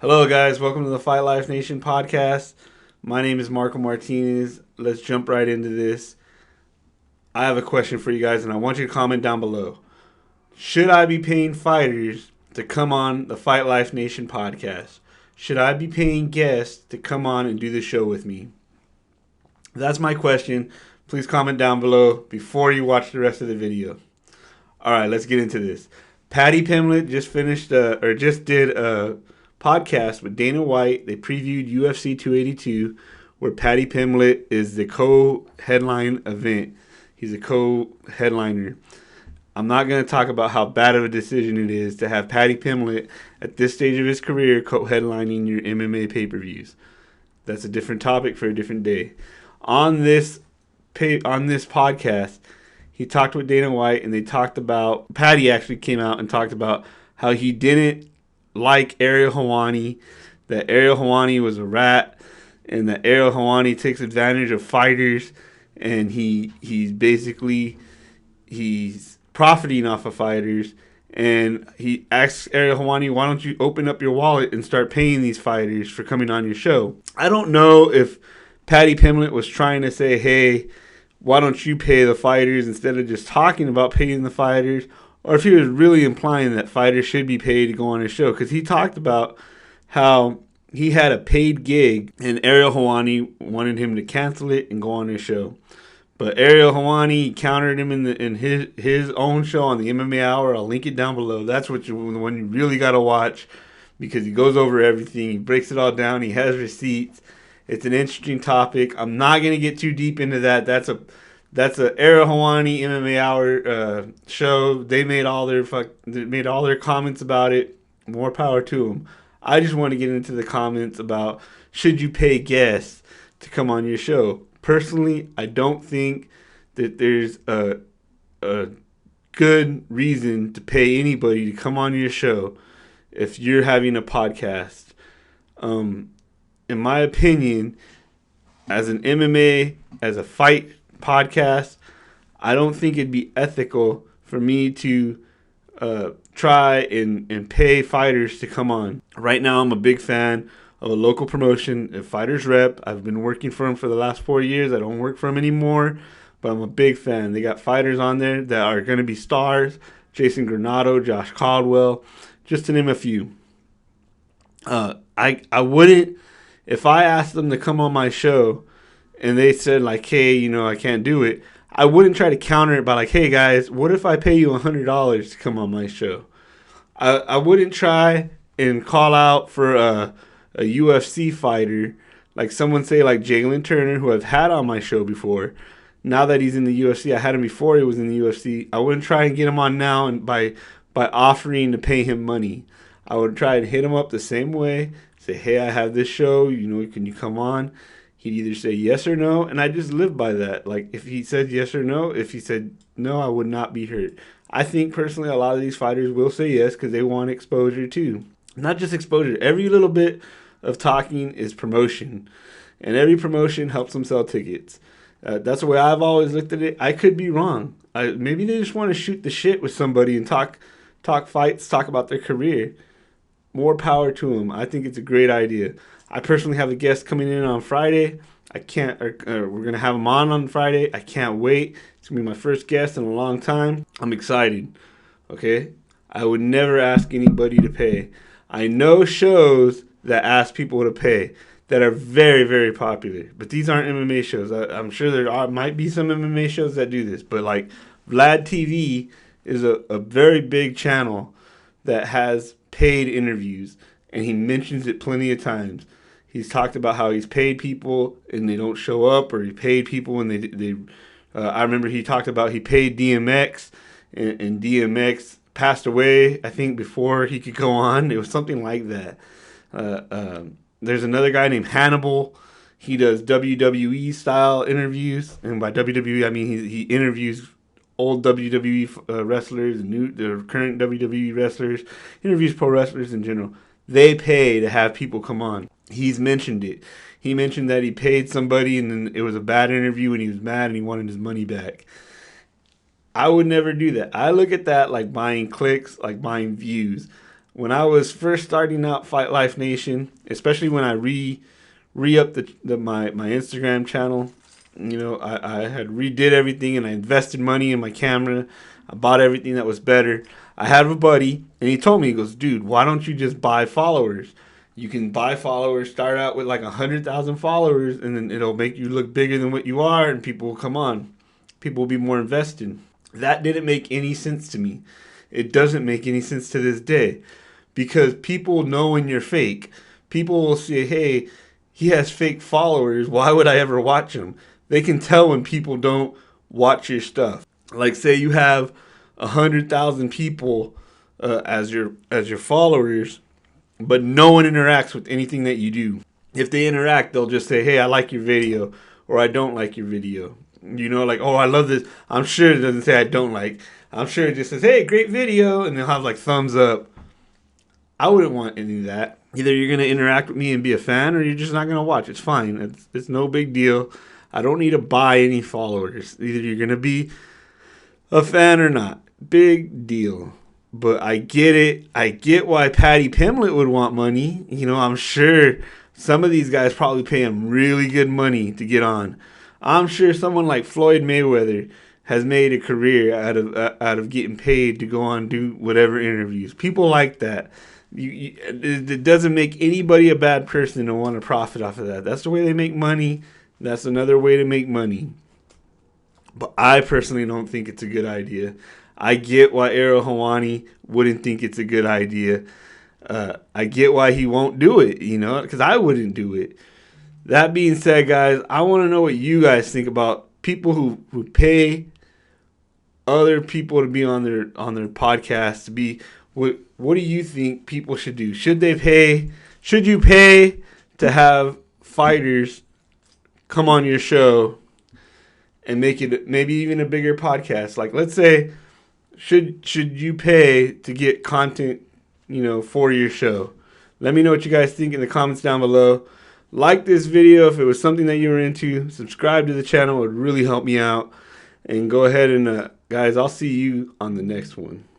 Hello, guys. Welcome to the Fight Life Nation podcast. My name is Marco Martinez. Let's jump right into this. I have a question for you guys, and I want you to comment down below. Should I be paying fighters to come on the Fight Life Nation podcast? Should I be paying guests to come on and do the show with me? That's my question. Please comment down below before you watch the rest of the video. All right, let's get into this. Paddy Pimblett just did a podcast with Dana White. They previewed UFC 282, where Paddy Pimblett is the co-headline event. He's a co-headliner. I'm not going to talk about how bad of a decision it is to have Paddy Pimblett at this stage of his career co-headlining your MMA pay-per-views. That's a different topic for a different day. On this podcast, he talked with Dana White, and they talked about, Paddy actually came out and talked about how he didn't like Ariel Helwani, that Ariel Helwani was a rat, and that Ariel Helwani takes advantage of fighters, and he's profiting off of fighters. And he asks Ariel Helwani, why don't you open up your wallet and start paying these fighters for coming on your show? I don't know if Paddy Pimblett was trying to say, hey, why don't you pay the fighters instead of just talking about paying the fighters, or if he was really implying that fighters should be paid to go on his show. Because he talked about how he had a paid gig and Ariel Helwani wanted him to cancel it and go on his show. But Ariel Helwani countered him in his own show on the MMA Hour. I'll link it down below. That's the one you really got to watch, because he goes over everything. He breaks it all down. He has receipts. It's an interesting topic. I'm not going to get too deep into that. That's a Ariel Helwani MMA Hour show. They made all their comments about it. More power to them. I just want to get into the comments about, should you pay guests to come on your show? Personally, I don't think that there's a good reason to pay anybody to come on your show if you're having a podcast. In my opinion, as an MMA, as a fight podcast, I don't think it'd be ethical for me to try and pay fighters to come on. Right now, I'm a big fan of a local promotion, Fighters Rep. I've been working for them for the last 4 years. I don't work for them anymore, but I'm a big fan. They got fighters on there that are going to be stars. Jason Granado, Josh Caldwell, just to name a few. I wouldn't, if I asked them to come on my show and they said like, hey, I can't do it, I wouldn't try to counter it by like, hey guys, what if I pay you $100 to come on my show? I wouldn't try and call out for a UFC fighter, like someone say like Jalen Turner, who I've had on my show before. Now that he's in the UFC, I had him before he was in the UFC. I wouldn't try and get him on now and by offering to pay him money. I would try and hit him up the same way. Say, hey, I have this show, can you come on? He'd either say yes or no, and I just live by that. Like, if he said yes or no, if he said no, I would not be hurt. I think, personally, a lot of these fighters will say yes because they want exposure, too. Not just exposure. Every little bit of talking is promotion, and every promotion helps them sell tickets. That's the way I've always looked at it. I could be wrong. Maybe they just want to shoot the shit with somebody and talk fights, talk about their career. More power to them. I think it's a great idea. I personally have a guest coming in on Friday. We're going to have him on Friday. I can't wait. It's going to be my first guest in a long time. I'm excited. Okay? I would never ask anybody to pay. I know shows that ask people to pay that are very, very popular. But these aren't MMA shows. I'm sure might be some MMA shows that do this. But like Vlad TV is a very big channel that has paid interviews, and he mentions it plenty of times. He's talked about how he's paid people and they don't show up, or he paid people and they I remember he talked about he paid DMX and DMX passed away, I think, before he could go on. It was something like that. There's another guy named Hannibal. He does WWE style interviews, and by WWE I mean he interviews old WWE wrestlers and the current WWE wrestlers, interviews pro wrestlers in general. They pay to have people come on. He's mentioned it. He mentioned that he paid somebody and then it was a bad interview and he was mad and he wanted his money back. I would never do that. I look at that like buying clicks, like buying views. when I was first starting out Fight Life Nation, especially when I re-up my Instagram channel. You know, I had redid everything and I invested money in my camera. I bought everything that was better. I had a buddy and he told me, he goes, dude, why don't you just buy followers? You can buy followers, start out with like 100,000 followers, and then it'll make you look bigger than what you are, and people will come on. People will be more invested. That didn't make any sense to me. It doesn't make any sense to this day, because people know when you're fake. People will say, hey, he has fake followers. Why would I ever watch him? They can tell when people don't watch your stuff. Like, say you have 100,000 people as your followers, but no one interacts with anything that you do. If they interact, they'll just say, hey, I like your video, or I don't like your video. You know, like, oh, I love this. I'm sure it doesn't say I don't like. I'm sure it just says, hey, great video, and they'll have like thumbs up. I wouldn't want any of that. Either you're going to interact with me and be a fan, or you're just not going to watch. It's fine. It's no big deal. I don't need to buy any followers. Either you're going to be a fan or not. Big deal. But I get it. I get why Paddy Pimblett would want money. You know, I'm sure some of these guys probably pay him really good money to get on. I'm sure someone like Floyd Mayweather has made a career out of getting paid to go on and do whatever interviews. People like that. It doesn't make anybody a bad person to want to profit off of that. That's the way they make money. That's another way to make money. But I personally don't think it's a good idea. I get why Ariel Helwani wouldn't think it's a good idea. I get why he won't do it, you know, because I wouldn't do it. That being said, guys, I want to know what you guys think about people who pay other people to be on their podcast. To be what do you think people should do? Should they pay? Should you pay to have fighters come on your show and make it maybe even a bigger podcast? Like, let's say, should you pay to get content, you know, for your show? Let me know what you guys think in the comments down below. Like this video if it was something that you were into. Subscribe to the channel. It would really help me out. And go ahead and, guys, I'll see you on the next one.